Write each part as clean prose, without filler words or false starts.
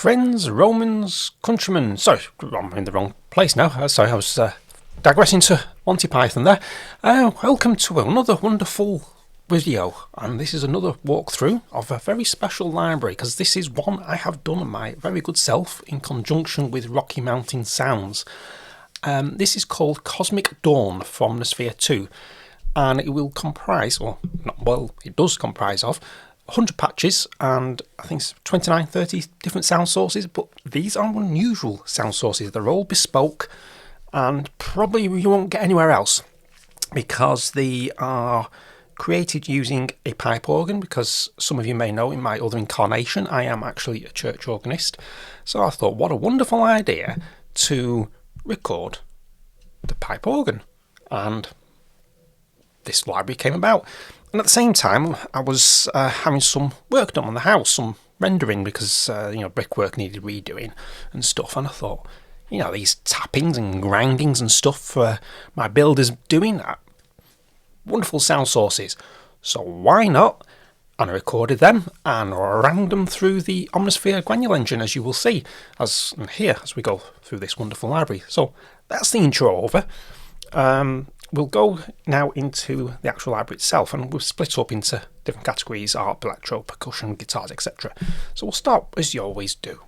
friends, Romans, countrymen. Sorry, I'm in the wrong place now. Sorry, I was digressing to Monty Python there. Welcome to another wonderful video, and this is another walkthrough of a very special library, because this is one I have done my very good self in conjunction with Rocky Mountain Sounds. This is called Cosmic Dawn from Omnisphere 2, and it will comprise, it does comprise of 100 patches and I think it's 29, 30 different sound sources, but these are unusual sound sources. They're all bespoke and probably you won't get anywhere else because they are created using a pipe organ, because some of you may know in my other incarnation I am actually a church organist. So I thought, what a wonderful idea to record the pipe organ, and this library came about. And at the same time, I was having some work done on the house, some rendering, because brickwork needed redoing and stuff. And I thought, these tappings and grindings and stuff my builder's doing, wonderful sound sources. So why not? And I recorded them and ran them through the Omnisphere granule engine, as you will see as we go through this wonderful library. So that's the intro over. We'll go now into the actual library itself, and we'll split up into different categories: Arp, Electro, Percussion, guitars, etc. So we'll start, as you always do,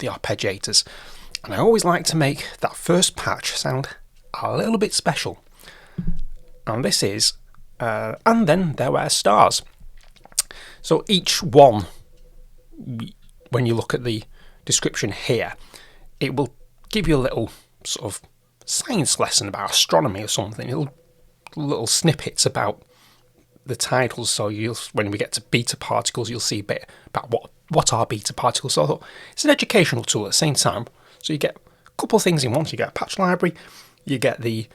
the arpeggiators. And I always like to make that first patch sound a little bit special. And this is, and then there were stars. So each one, when you look at the description here, it will give you a little sort of science lesson about astronomy or something, little snippets about the titles. So when we get to beta particles, you'll see a bit about what are beta particles. So I thought it's an educational tool at the same time. So you get a couple of things in one. You get a patch library, you get the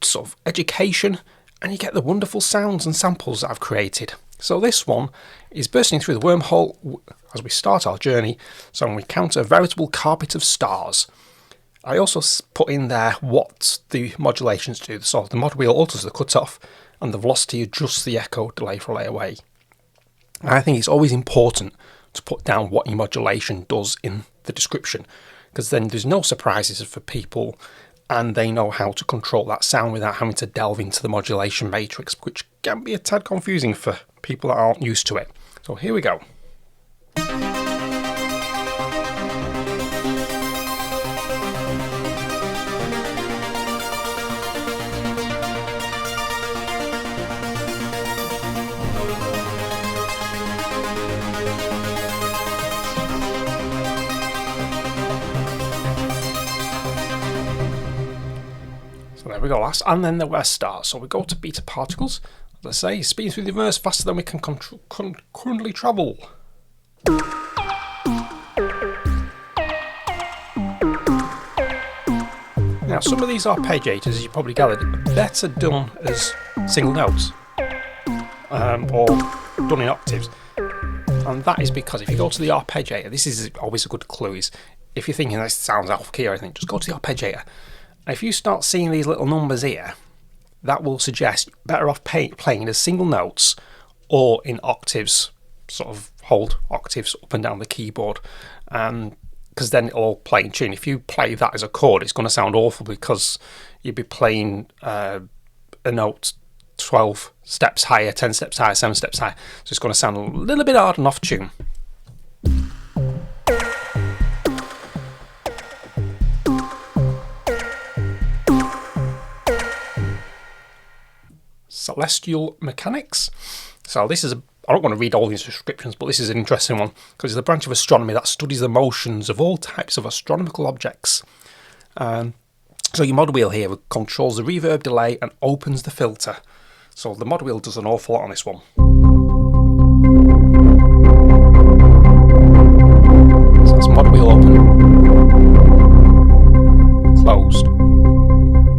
sort of education, and you get the wonderful sounds and samples that I've created. So this one is bursting through the wormhole as we start our journey. So we count a veritable carpet of stars. I also put in there what the modulations do. So the mod wheel alters the cutoff and the velocity adjusts the echo, delay for layaway. And I think it's always important to put down what your modulation does in the description, because then there's no surprises for people and they know how to control that sound without having to delve into the modulation matrix, which can be a tad confusing for people that aren't used to it. So here we go. There we go, last, and then there were stars. So we go to beta particles. As I say, speeding through the universe faster than we can currently travel. Now, some of these arpeggiators, as you probably gathered, are better done as single notes or done in octaves. And that is because if you go to the arpeggiator, this is always a good clue, is if you're thinking this sounds off key or anything, just go to the arpeggiator. If you start seeing these little numbers here, that will suggest you're better off playing as single notes or in octaves, sort of hold octaves up and down the keyboard, because then it'll all play in tune. If you play that as a chord, it's going to sound awful because you'd be playing a note 12 steps higher, 10 steps higher, 7 steps higher, so it's going to sound a little bit hard and off tune. Celestial mechanics. So this is I don't want to read all these descriptions, but this is an interesting one because it's a branch of astronomy that studies the motions of all types of astronomical objects. So your mod wheel here controls the reverb, delay, and opens the filter. So the mod wheel does an awful lot on this one. So that's mod wheel open, closed.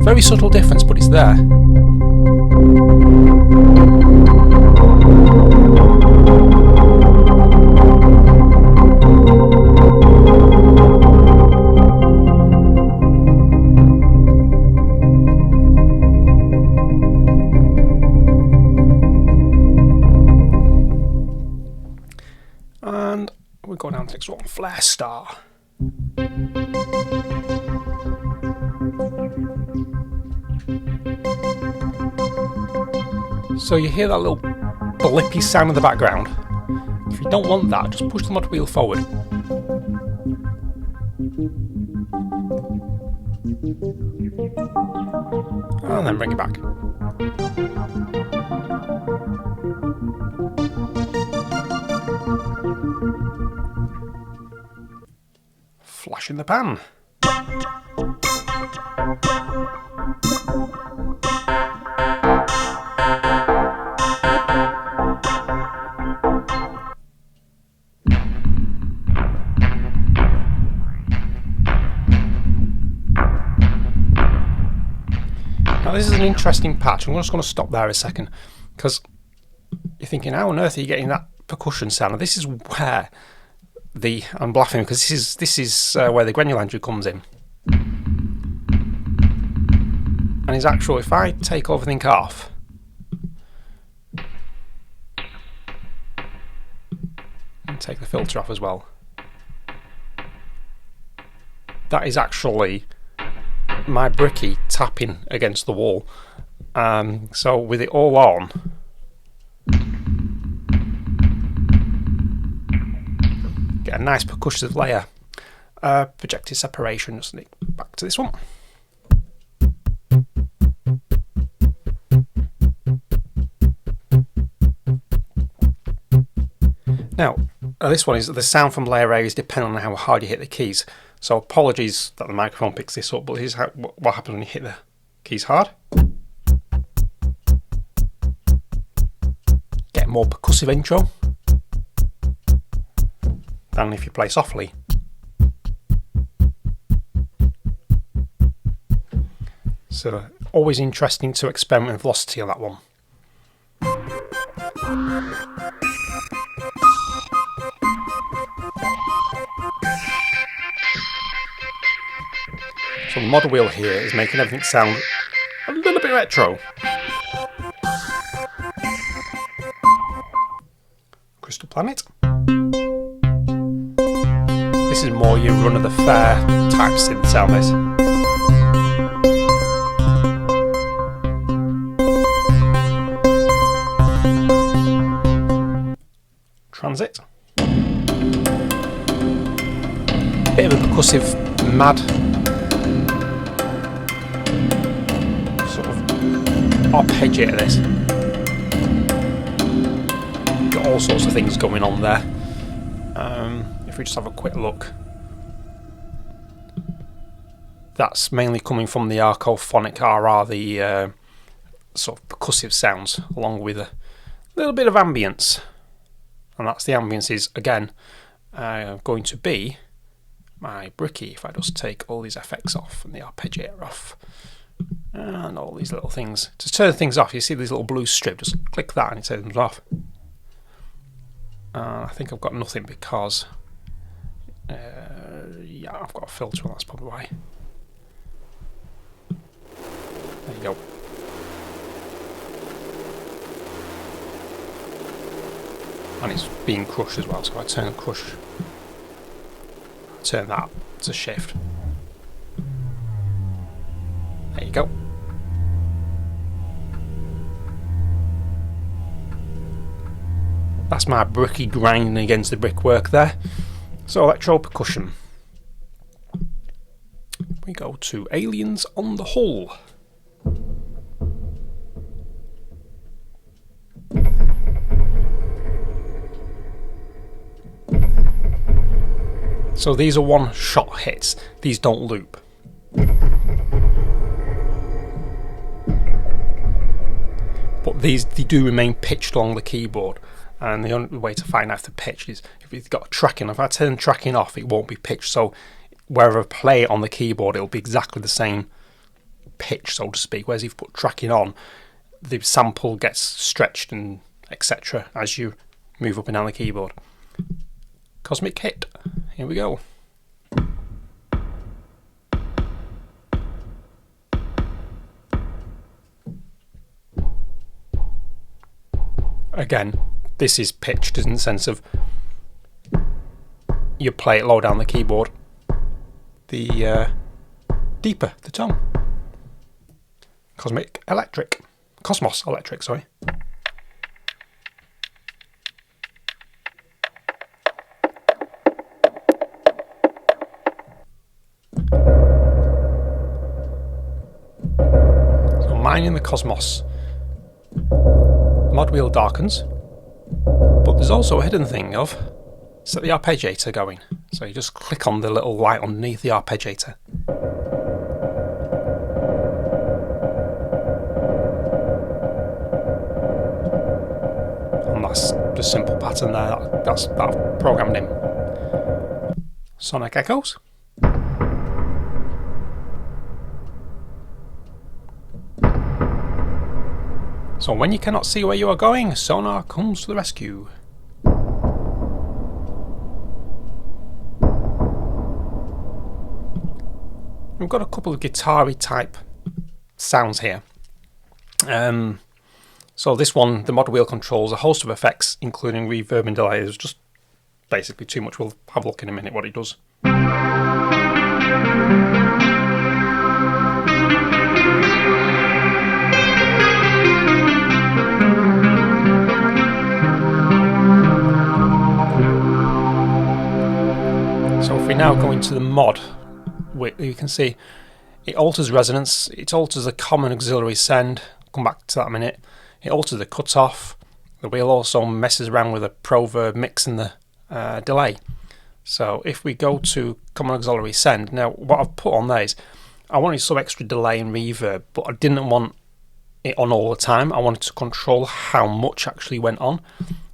Very subtle difference, but it's there. go down to the next one, Flare Star. So you hear that little blippy sound in the background. If you don't want that, just push the mod wheel forward. And then bring it back. Flash in the pan. Now this is an interesting patch. I'm just going to stop there a second, because you're thinking, how on earth are you getting that percussion sound? And this is where I'm laughing, because this is where the granular comes in. And it's actual, if I take everything off, and take the filter off as well, that is actually my bricky tapping against the wall. So with it all on, get a nice percussive layer. Projected separation, just back to this one. Now, this one is the sound from layer areas depending on how hard you hit the keys. So apologies that the microphone picks this up, but here's what happens when you hit the keys hard. Get a more percussive intro than if you play softly. So always interesting to experiment with velocity on that one. So the mod wheel here is making everything sound a little bit retro. Crystal Planet. This is more your run of the fair type synth sound, this. Transit. Bit of a percussive mad sort of arpeggiator this. Got all sorts of things going on there. If we just have a quick look, that's mainly coming from the archophonic RR, the sort of percussive sounds, along with a little bit of ambience. And that's the ambience is, again, going to be my bricky. If I just take all these effects off and the arpeggiator off and all these little things, to turn things off, you see these little blue strip, just click that and it turns them off. I think I've got nothing because yeah, I've got a filter on, that's probably why. There you go. And it's being crushed as well, so I turn that to shift. There you go. That's my bricky grinding against the brickwork there. So Electro Percussion. We go to Aliens on the Hull. So these are one-shot hits. These don't loop. But they do remain pitched along the keyboard. And the only way to find out if the pitch is if you've got tracking. If I turn tracking off, it won't be pitched. So wherever I play it on the keyboard, it'll be exactly the same pitch, so to speak. Whereas if you put tracking on, the sample gets stretched and etc. as you move up and down the keyboard. Cosmic Hit. Here we go. Again, this is pitched in the sense of you play it low down the keyboard, the deeper the tone. Cosmos Electric, sorry. So mining the Cosmos. Mod wheel darkens, but there's also a hidden thing of set the arpeggiator going. So you just click on the little light underneath the arpeggiator. And that's the simple pattern there, that's programmed in. Sonic echoes. So when you cannot see where you are going, sonar comes to the rescue. We've got a couple of guitar-y type sounds here. So this one, the mod wheel controls a host of effects, including reverb and delay. There's just basically too much. We'll have a look in a minute what it does. So if we now go into the mod, you can see it alters resonance, it alters the common auxiliary send, come back to that in a minute, it alters the cutoff, the wheel also messes around with the proverb mix and the delay. So if we go to common auxiliary send, now what I've put on there is I wanted some extra delay and reverb, but I didn't want it on all the time. I wanted to control how much actually went on.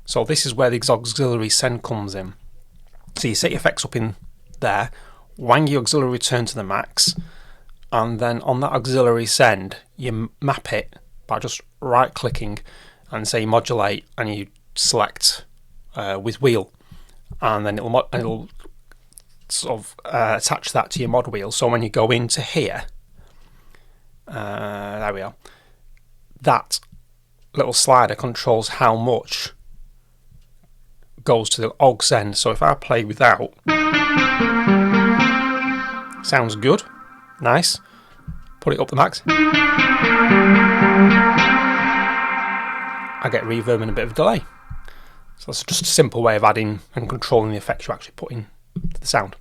So this is where the auxiliary send comes in. So you set your effects up in there, wang your auxiliary return to the max, and then on that auxiliary send you map it by just right clicking and say modulate, and you select with wheel, and then it'll sort of attach that to your mod wheel. So when you go into here, there we are, that little slider controls how much goes to the aux end. So if I play without, sounds good, nice, put it up the max, I get reverb and a bit of delay. So that's just a simple way of adding and controlling the effects you actually put in to the sound.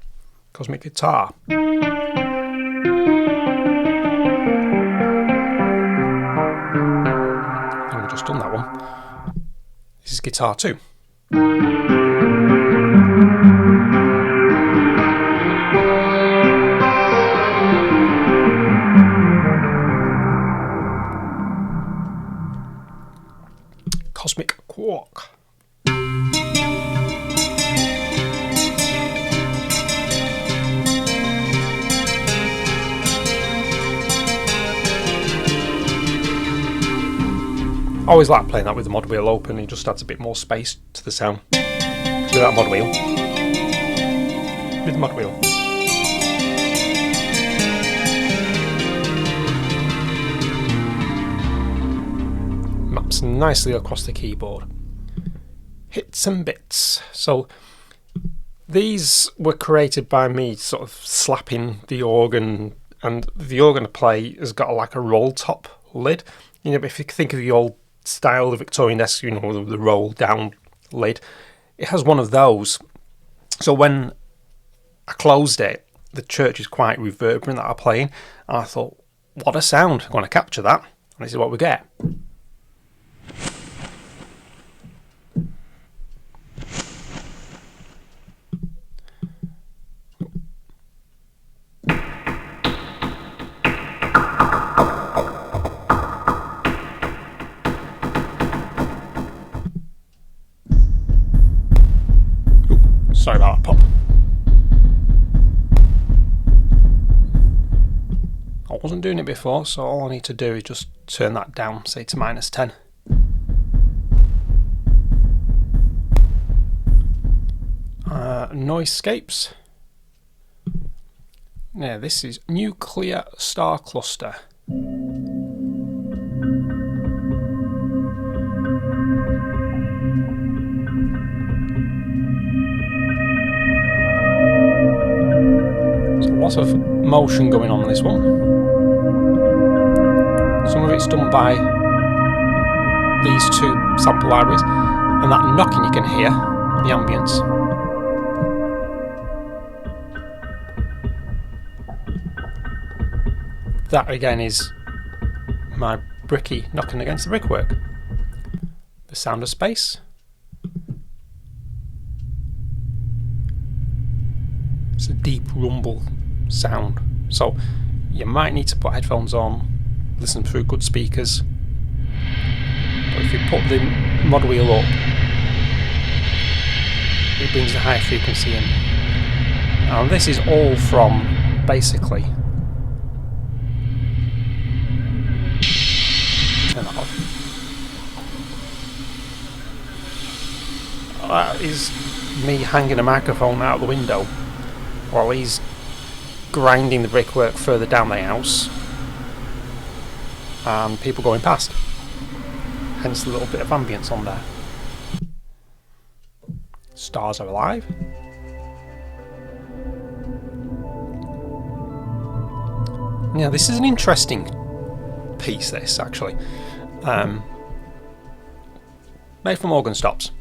Cosmic guitar. I think we've just done that one. This is guitar 2. Cosmic Quark. I always like playing that with the mod wheel open. It just adds a bit more space to the sound. Without mod wheel. With the mod wheel. Maps nicely across the keyboard. Hits and bits. So these were created by me sort of slapping the organ, and the organ to play has got like a roll top lid. You know, if you think of the old style, the Victorian desk, you know, the roll down lid, it has one of those. So when I closed it, the church is quite reverberant that I'm playing, and I thought, what a sound, I'm going to capture that, and this is what we get. Sorry about that pop. I wasn't doing it before, so all I need to do is just turn that down, say to -10. Noisescapes. Now this is Nuclear Star Cluster. lots of motion going on in this one. Some of it's done by these two sample libraries, and that knocking you can hear, the ambience. That again is my bricky knocking against the brickwork. The sound of space. It's a deep rumble sound, so you might need to put headphones on, listen through good speakers. But if you put the mod wheel up, it brings the higher frequency in. And this is all from basically, turn that off. That is me hanging a microphone out the window while he's grinding the brickwork further down the house and people going past. Hence a little bit of ambience on there. Stars are alive. Yeah, this is an interesting piece, this actually. Made from organ stops.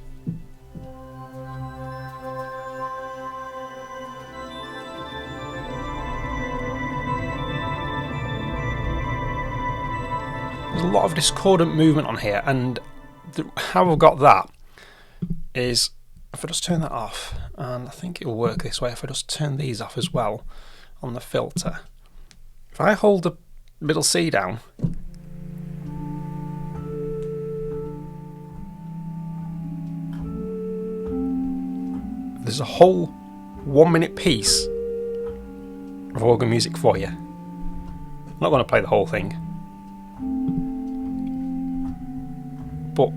There's a lot of discordant movement on here, and how I've got that is if I just turn that off, and I think it'll work this way if I just turn these off as well on the filter. If I hold the middle C down, there's a whole 1 minute piece of organ music for you. I'm not going to play the whole thing, but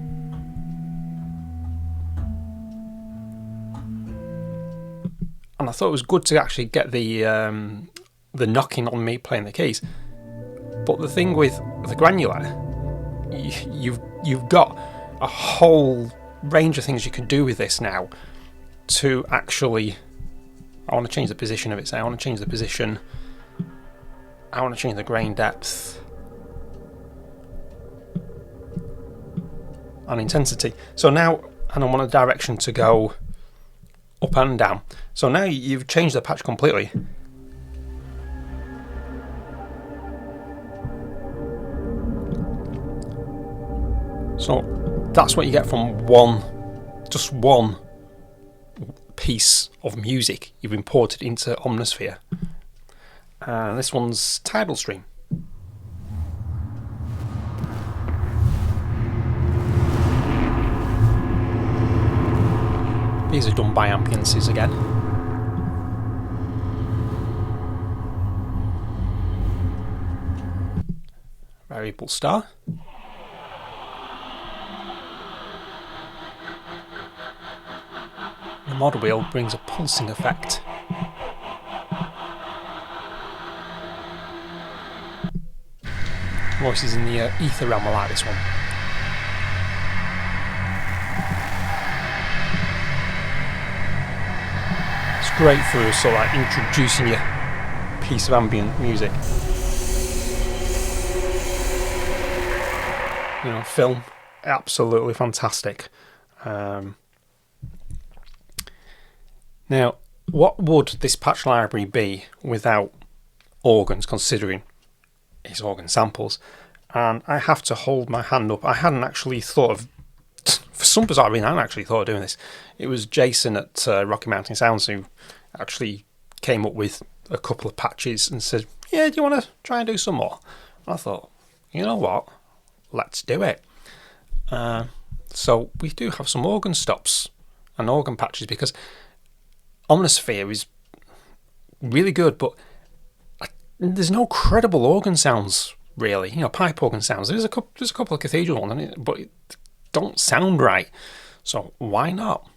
and I thought it was good to actually get the knocking on me playing the keys. But the thing with the granular, you've got a whole range of things you can do with this now to actually. I want to change the position of it. So I want to change the position. I want to change the grain depth and intensity. So now, and I want a direction to go up and down. So now you've changed the patch completely. So that's what you get from just one piece of music you've imported into Omnisphere. This one's Tidal Stream. These are done by ambiences again. Variable star. The mod wheel brings a pulsing effect. Voices in the ether realm, I like this one. It's great for sort of like introducing you a piece of ambient music. You know, film, absolutely fantastic. Now, what would this patch library be without organs, considering it's organ samples? And I have to hold my hand up. I hadn't actually thought of, for some bizarre reason, I hadn't actually thought of doing this. It was Jason at Rocky Mountain Sounds who actually came up with a couple of patches and said, yeah, do you want to try and do some more? And I thought, you know what, let's do it. So we do have some organ stops and organ patches, because Omnisphere is really good, but there's no credible organ sounds really. You know, pipe organ sounds. There's a couple of cathedral ones, but it don't sound right. So why not?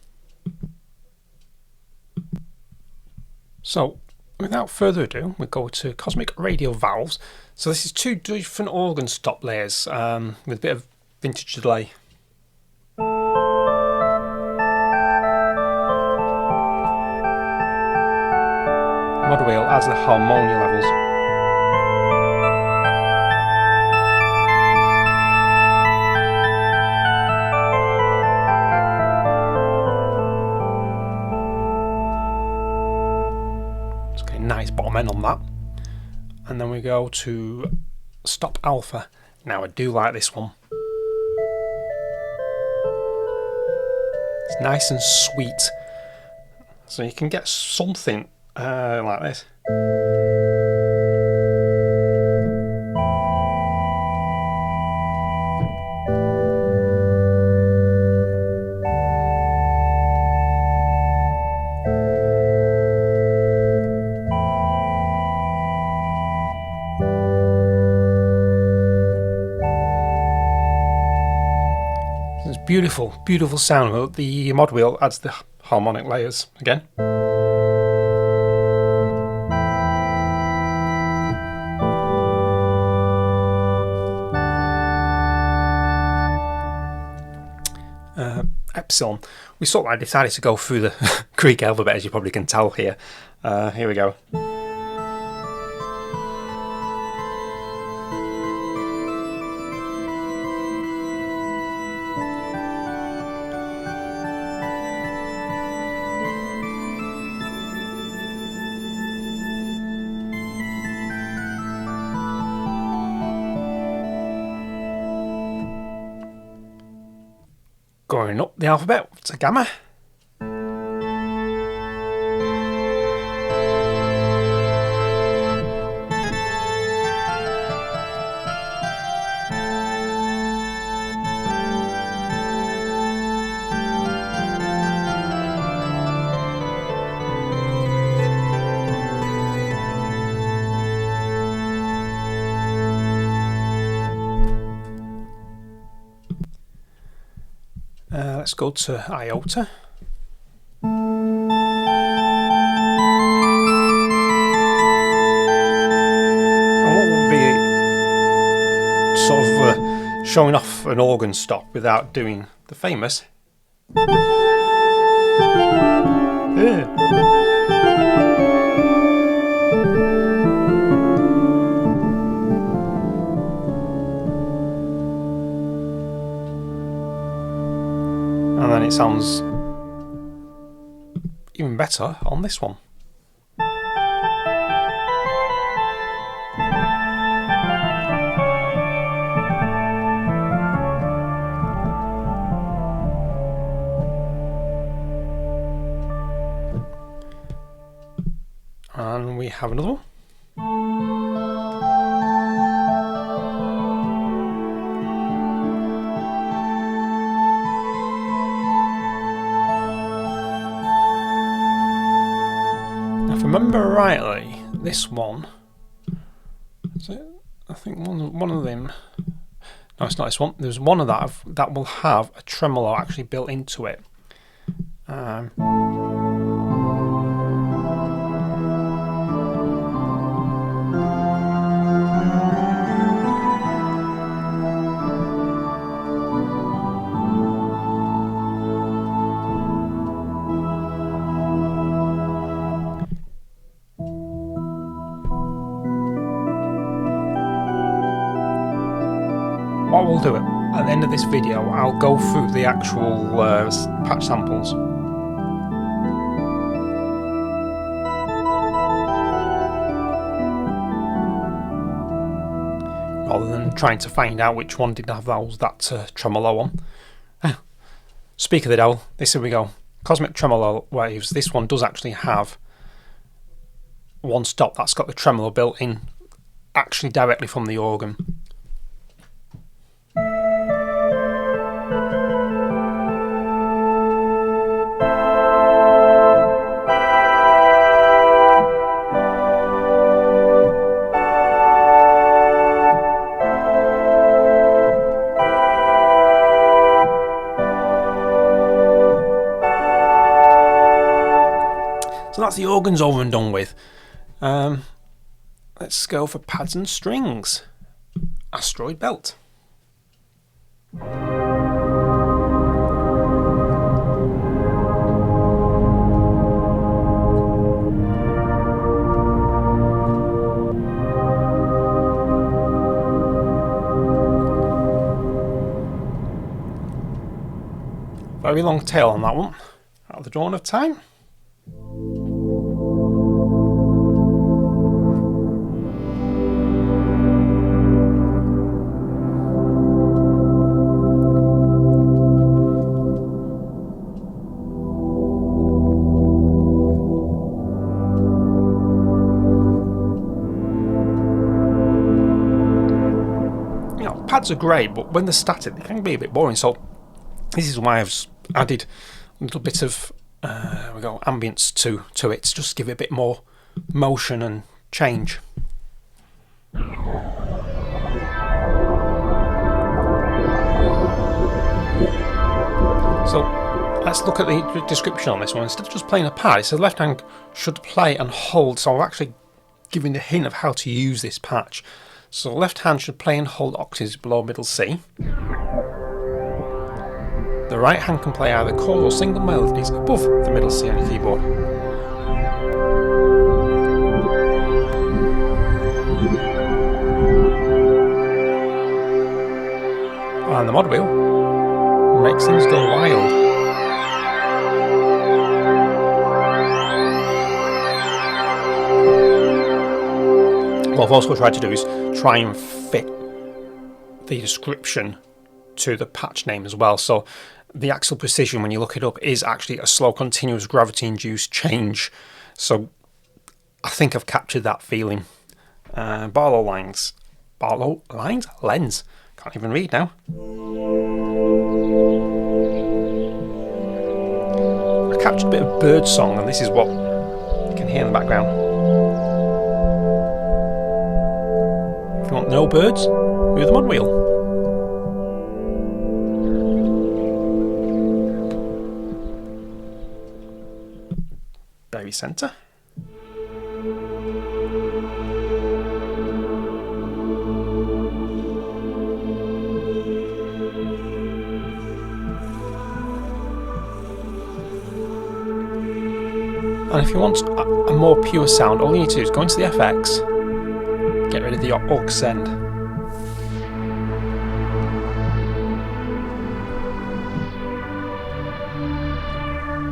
So without further ado, we go to Cosmic Radio Valves. So this is two different organ stop layers with a bit of vintage delay. Mod wheel adds the harmonia levels. It's got a nice bottom end on that. And then we go to stop alpha. Now I do like this one. It's nice and sweet. So you can get something like this. It's beautiful, beautiful sound. The mod wheel adds the harmonic layers again. Epsilon. We sort of decided to go through the Greek alphabet, as you probably can tell here. Here we go. Going up the alphabet to gamma. Let's go to iota. And what would be sort of showing off an organ stop without doing the famous. And then it sounds even better on this one. And we have another one. If I remember rightly, this one, is it? I think one of them. No, it's not this one. There's one of that will have a tremolo actually built into it. What we'll do at the end of this video, I'll go through the actual patch samples. Rather than trying to find out which one didn't have that tremolo on. Speak of the devil, here we go. Cosmic Tremolo Waves. This one does actually have one stop that's got the tremolo built in, actually directly from the organ. So that's the organs over and done with. Let's go for pads and strings. Asteroid Belt. Very long tail on that one, at the dawn of time. Pads are great, but when they're static, they can be a bit boring. So this is why I've added a little bit of ambience to it, just to give it a bit more motion and change. So let's look at the description on this one. Instead of just playing a pad, it says left hand should play and hold. So I'm actually giving a hint of how to use this patch. So left hand should play and hold octaves below middle C. The right hand can play either chords or single melodies above the middle C on the keyboard. And the mod wheel makes things go wild. What I've also tried to do is try and fit the description to the patch name as well. So the axial precision, when you look it up, is actually a slow, continuous, gravity-induced change. So I think I've captured that feeling. Barlow lines, lens. Can't even read now. I captured a bit of bird song, and this is what you can hear in the background. If you want no birds, move the mod wheel. Very centre. And if you want a more pure sound, all you need to do is go into the FX, get rid of the aux send.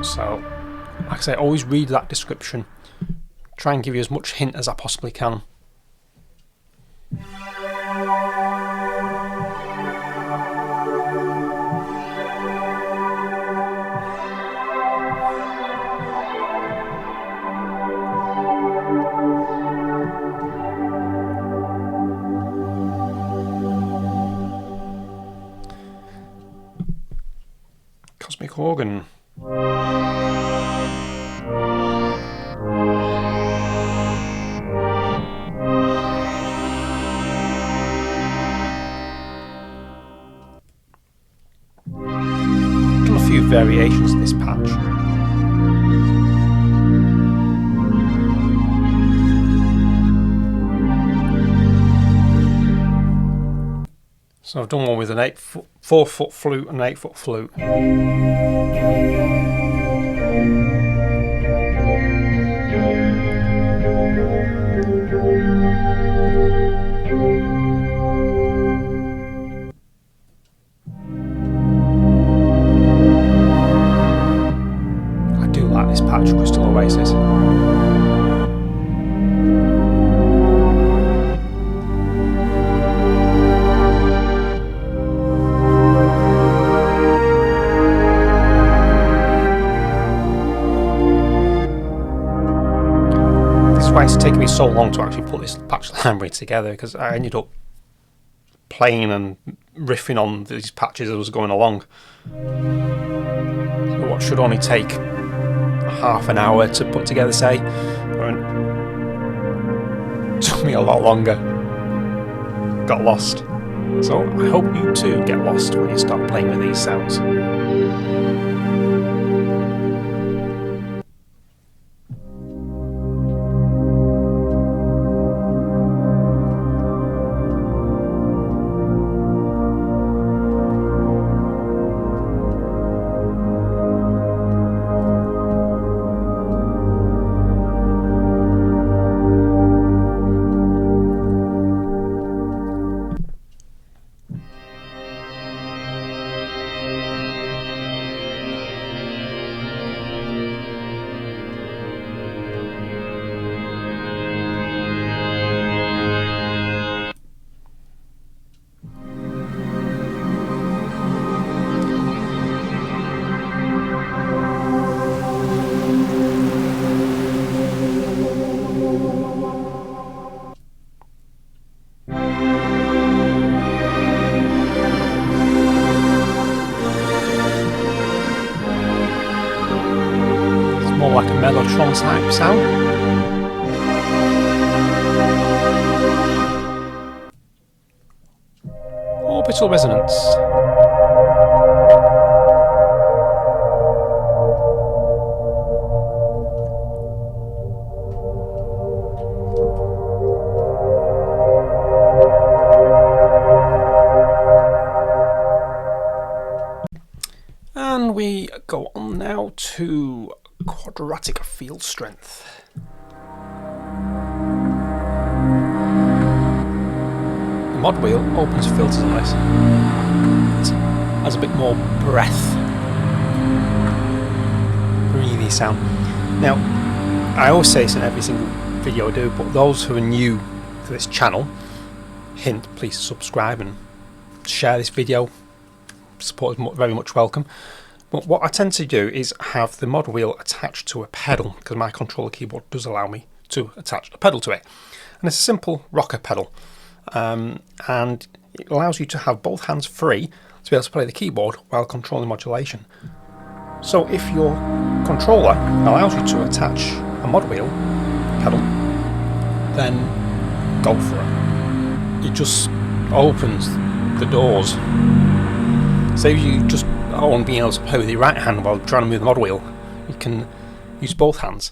So, like I say, always read that description. Try and give you as much hint as I possibly can. Cosmic organ. Done a few variations of this patch. So I've done one with an 4-foot flute and an 8-foot flute. I do like this patch, Crystal Oasis. Why it's taken me so long to actually put this patch library together, because I ended up playing and riffing on these patches as I was going along. So what should only take half an hour to put together, say, took me a lot longer. Got lost. So I hope you too get lost when you start playing with these sounds. Mellotron type sound. Orbital resonance. And we go on now to quadratic field strength. The mod wheel opens filters on this. It has a bit more breath, breathy sound. Now, I always say this in every single video I do, but those who are new to this channel, hint, please subscribe and share this video. Support is very much welcome. But what I tend to do is have the mod wheel attached to a pedal, because my controller keyboard does allow me to attach a pedal to it. And it's a simple rocker pedal, and it allows you to have both hands free to be able to play the keyboard while controlling modulation. So if your controller allows you to attach a mod wheel pedal, then go for it. It just opens the doors. Saves you just being able to play with your right hand while trying to move the mod wheel. You can use both hands.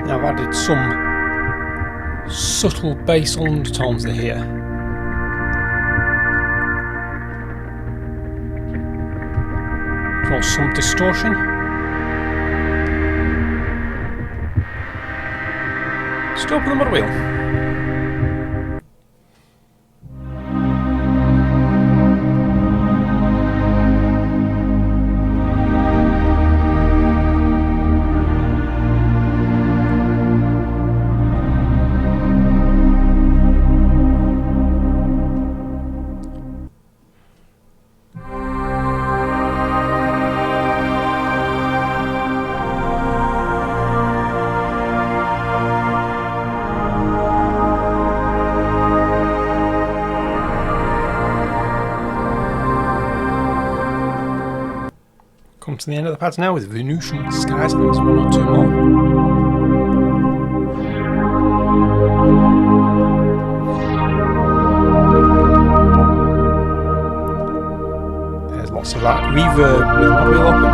Now I've added some subtle bass undertones here. For some distortion. Still open the mod wheel. Come to the end of the pads now with Venusian Skies. I think there's one or two more. There's lots of that reverb with mod wheel open.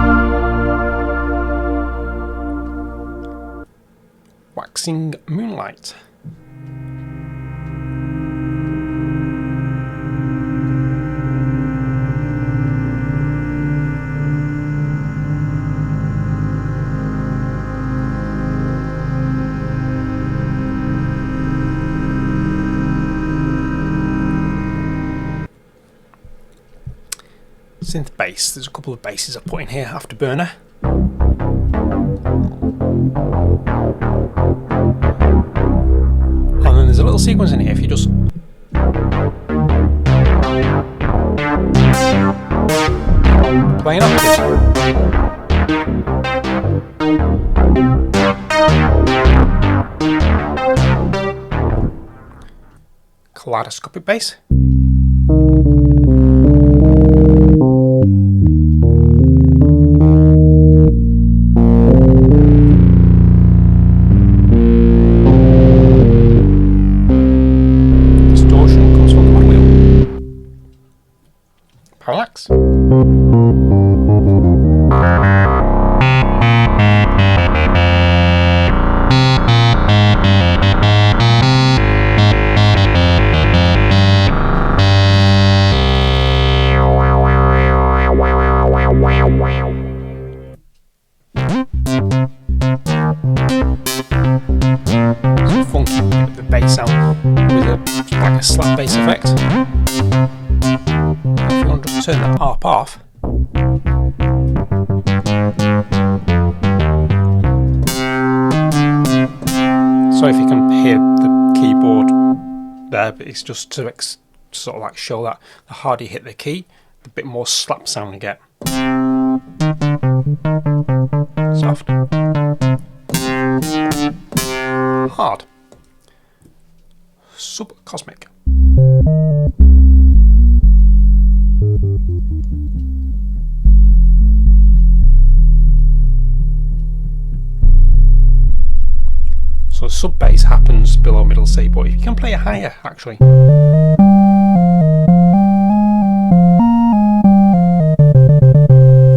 Waxing Moonlight. Synth Bass. There's a couple of basses I put in here, Afterburner. And then there's a little sequence in here if you just play an octave. Kaleidoscopic bass. Parallax. funky with the bass sound with like a slap bass effect. If you want to turn the Arp off, so if you can hear the keyboard there, but it's just to sort of like show that the harder you hit the key, the bit more slap sound you get. Soft, hard, subcosmic. So sub bass happens below middle C, but if you can play it higher actually.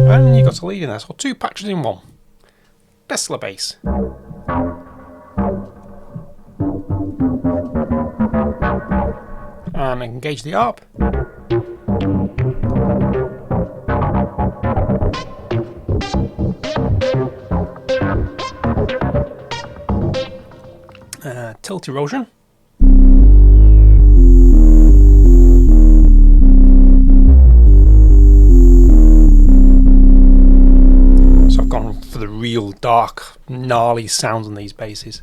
And you got a lead in there, so 2 patches in 1. Tesla bass. And engage the Arp. Tilt erosion. So I've gone for the real dark, gnarly sounds on these basses.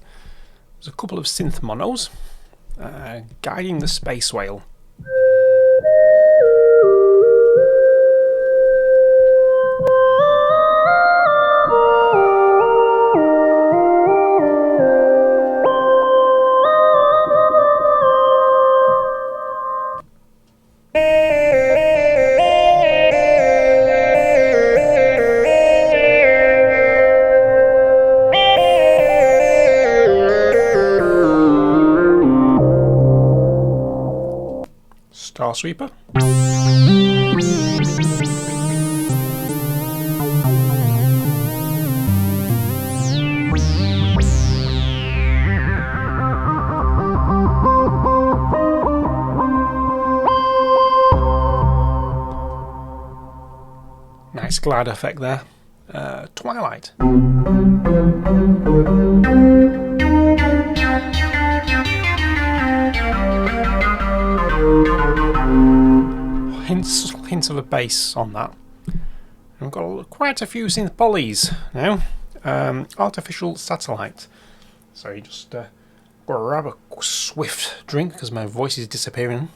There's a couple of synth monos, guiding the space whale. Star Sweeper. Nice glide effect there. Twilight. Hints of a bass on that. And we've got quite a few synth polys now. Artificial satellite. So you just grab a swift drink because my voice is disappearing.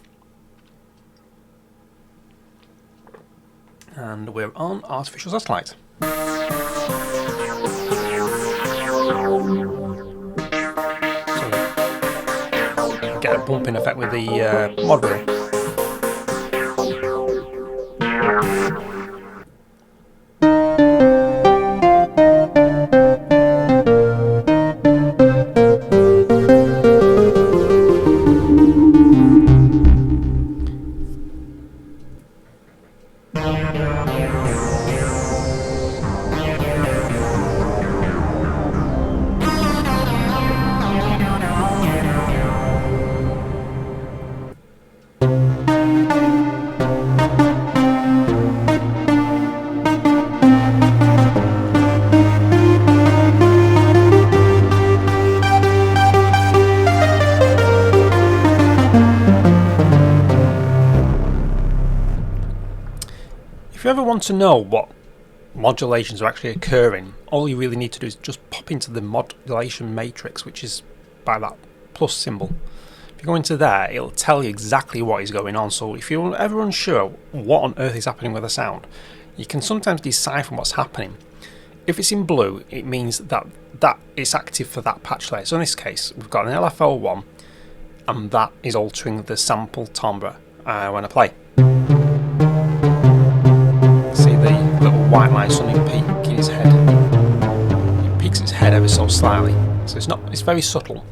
And we're on artificial satellite. So get a bumping effect with the mod wheel. If you ever want to know what modulations are actually occurring, all you really need to do is just pop into the modulation matrix, which is by that plus symbol. If you go into there, it'll tell you exactly what is going on. So if you're ever unsure what on earth is happening with a sound, you can sometimes decipher what's happening. If it's in blue, it means that it's active for that patch layer. So in this case, we've got an LFO1, and that is altering the sample timbre when I play. See the little white line suddenly peak in his head. It peaks its head ever so slightly, so it's very subtle.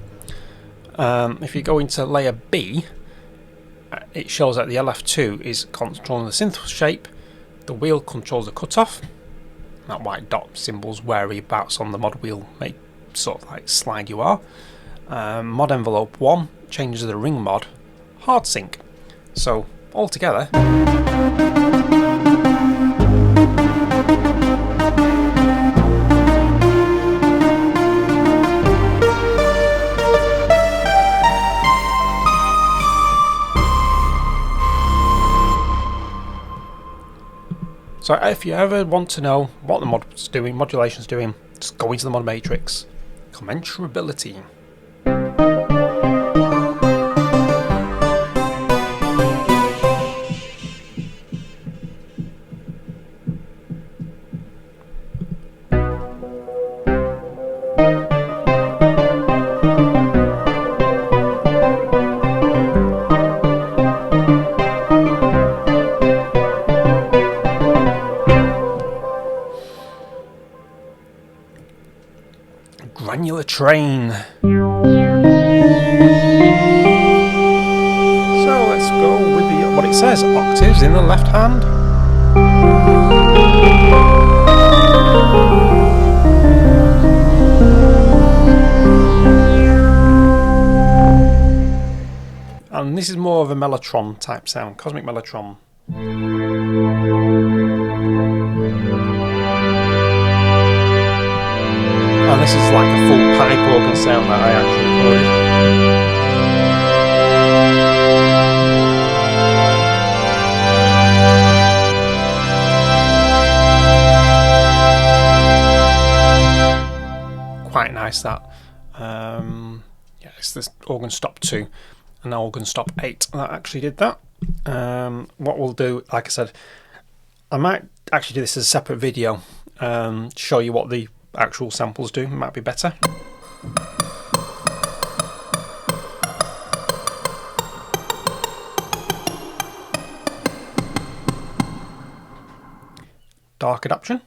If you go into layer B, it shows that the LF2 is controlling the synth shape, the wheel controls the cutoff. That white dot symbol's whereabouts on the mod wheel may sort of like slide you are. Mod envelope 1 changes the ring mod, hard sync. So all together, So if you ever want to know what the mod's doing, modulation's doing, just go into the mod matrix. Commensurability. Granular train. So let's go with what it says. Octaves in the left hand. And this is more of a mellotron type sound, cosmic mellotron. And this is like a full pipe organ sound that I actually recorded. Quite nice that. Yeah, it's this organ stop 2 and organ stop 8 that actually did that. What we'll do, like I said, I might actually do this as a separate video, show you what the actual samples do, might be better. Dark adaptation.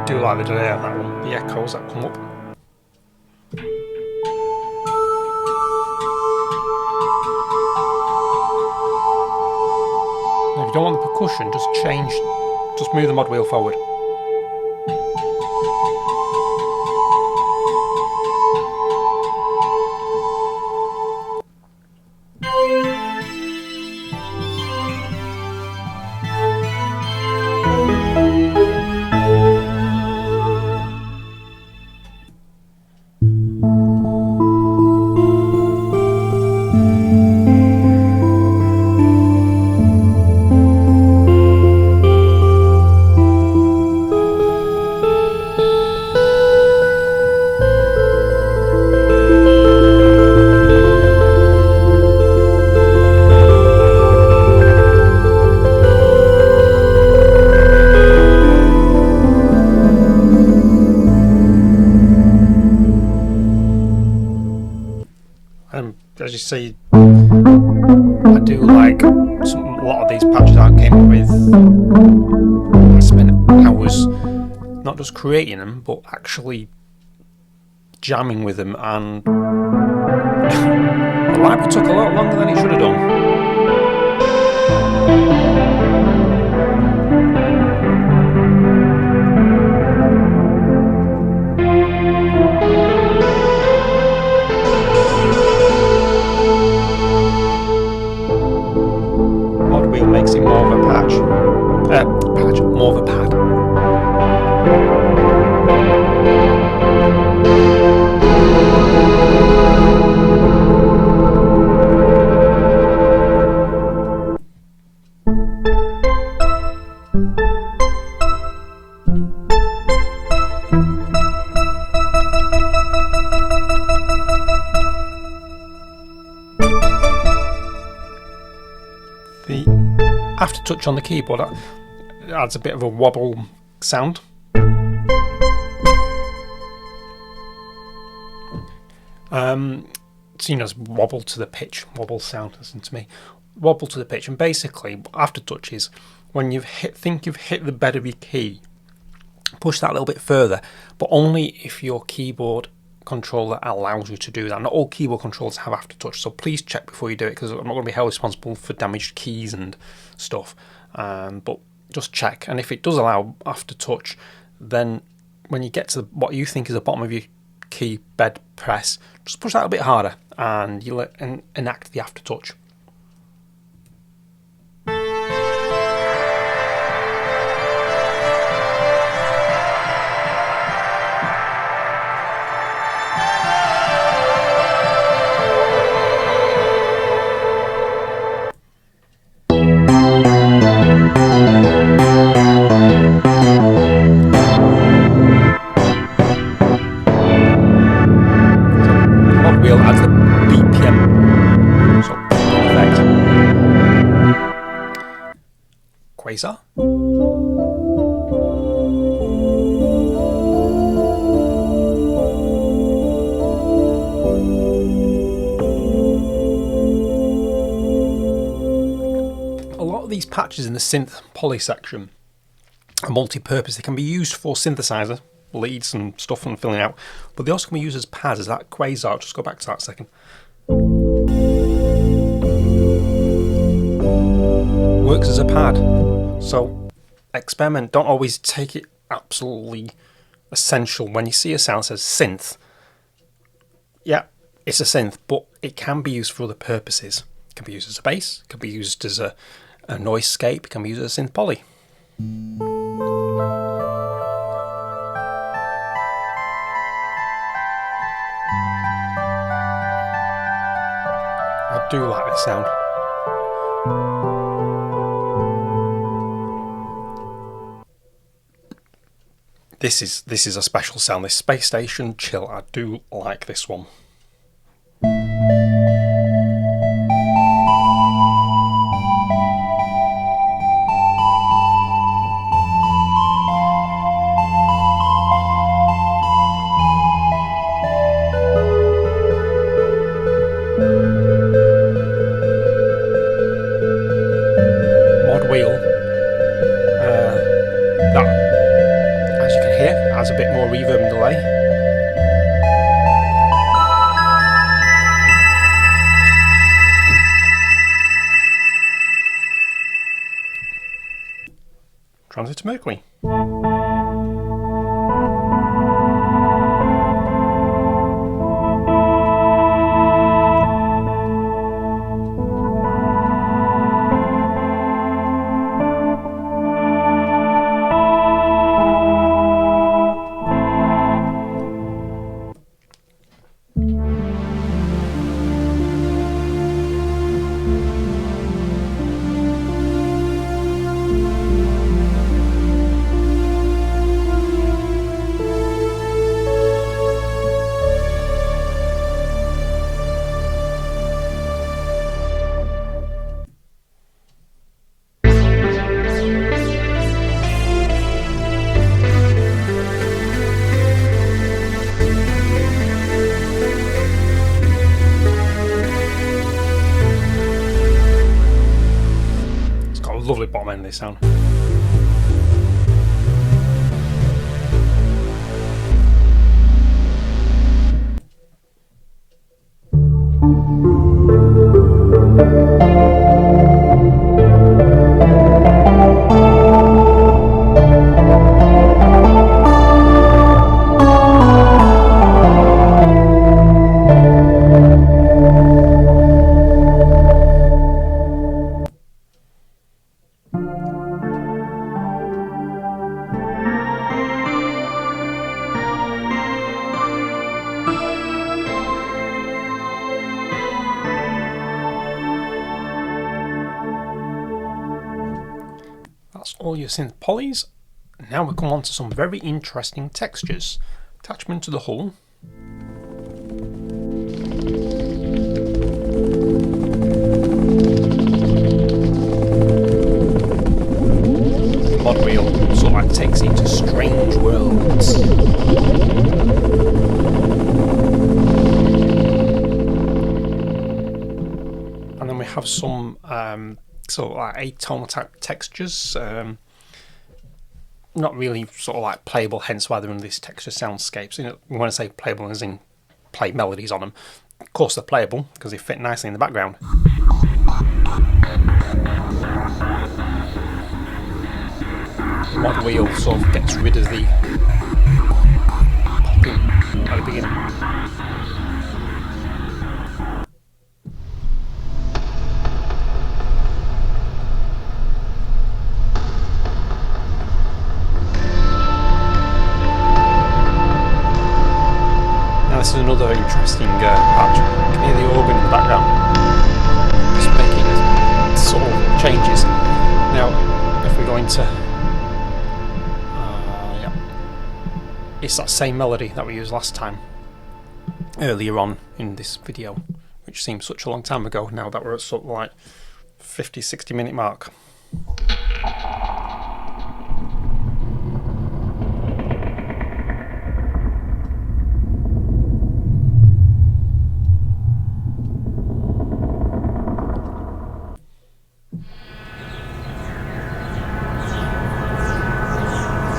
Do like the delay on that one, the echoes that come up. Now if you don't want the percussion, just move the mod wheel forward. As you see, I do like a lot of these patches I came up with. I spent hours not just creating them, but actually jamming with them, and the library took a lot longer than it should have done. Makes it more of a more of a pad. aftertouch on the keyboard. It adds a bit of a wobble sound. So, you know, it's wobble to the pitch, wobble sound, listen to me. Wobble to the pitch, and basically aftertouch is when think you've hit the bed of your key, push that a little bit further, but only if your keyboard controller allows you to do that. Not all keyboard controllers have aftertouch, so please check before you do it, because I'm not going to be held responsible for damaged keys and stuff. But just check, and if it does allow aftertouch, then when you get to what you think is the bottom of your key bed press, just push that a bit harder, and you'll enact the aftertouch. Wheel adds the BPM, so effect. Quasar. A lot of these patches in the Synth Poly section are multi-purpose. They can be used for synthesizer leads and stuff and filling out, but they also can be used as pads, as that Quasar. I'll just go back to that a second. Works as a pad. So experiment, don't always take it absolutely essential. When you see a sound that says synth, yeah, it's a synth, but it can be used for other purposes. It can be used as a bass, it can be used as a Noisescape, it can be used as a Synth Poly. I do like this sound. This is a special sound. This Space Station Chill. I do like this one. That, as you can hear, adds a bit more reverb and delay. Transit to Mercury. Lovely bottom end of this sound. That's all your synth polys. Now we come on to some very interesting textures. Attachment to the hull. mod wheel sort of like takes you to strange worlds. And then we have some sort of like atonal type textures. Not really sort of like playable, hence why they're in these texture soundscapes. You know, when I say playable as in play melodies on them, of course they're playable because they fit nicely in the background. The mod wheel sort of gets rid of the popping at the beginning. This is another interesting patch. You can hear the organ in the background, just making sort of changes. Now, if we go into, yeah, it's that same melody that we used last time, earlier on in this video, which seems such a long time ago now that we're at sort of like 50-60 minute mark.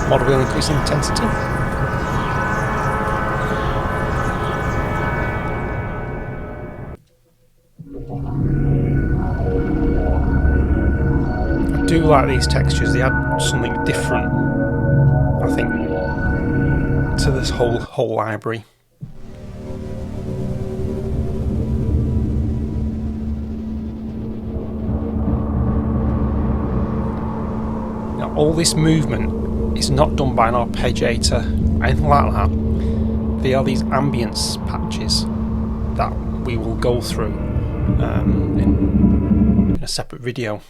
Mod wheel increasing intensity. I do like these textures, they add something different, I think, to this whole library. Now all this movement is not done by an arpeggiator, anything like that. They are these ambience patches that we will go through in a separate video.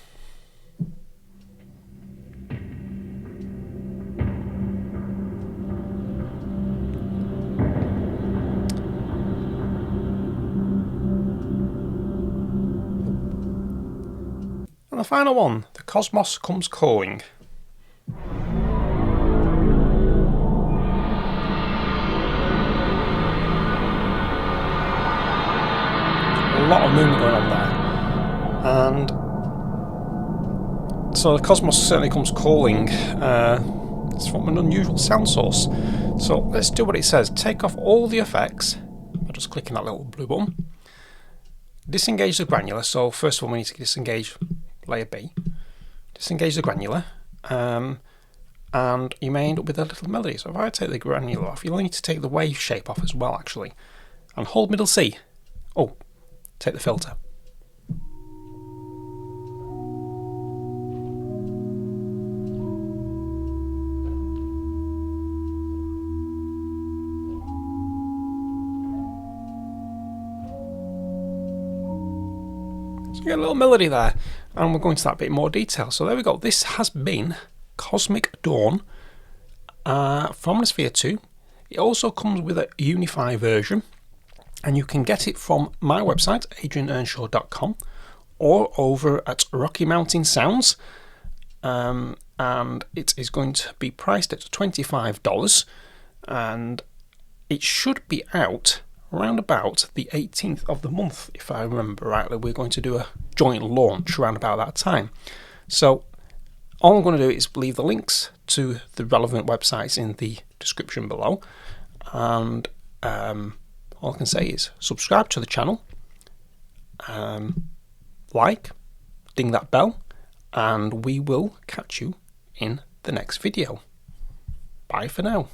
And the final one, the cosmos comes calling. A lot of movement going on there, and so the cosmos certainly comes calling. It's from an unusual sound source. So let's do what it says. Take off all the effects by just clicking that little blue button. Disengage the granular. So first of all we need to disengage layer B. Disengage the granular, and you may end up with a little melody. So if I take the granular off, you'll need to take the wave shape off as well actually, and hold middle C. Oh, take the filter. So you get a little melody there, and we'll go into that bit more detail. So there we go. This has been Cosmic Dawn from Omnisphere 2. It also comes with a Unify version, and you can get it from my website, adrianearnshaw.com, or over at Rocky Mountain Sounds, and it is going to be priced at $25, and it should be out around about the 18th of the month, if I remember rightly. We're going to do a joint launch around about that time. So all I'm going to do is leave the links to the relevant websites in the description below, and all I can say is subscribe to the channel, like, ding that bell, and we will catch you in the next video. Bye for now.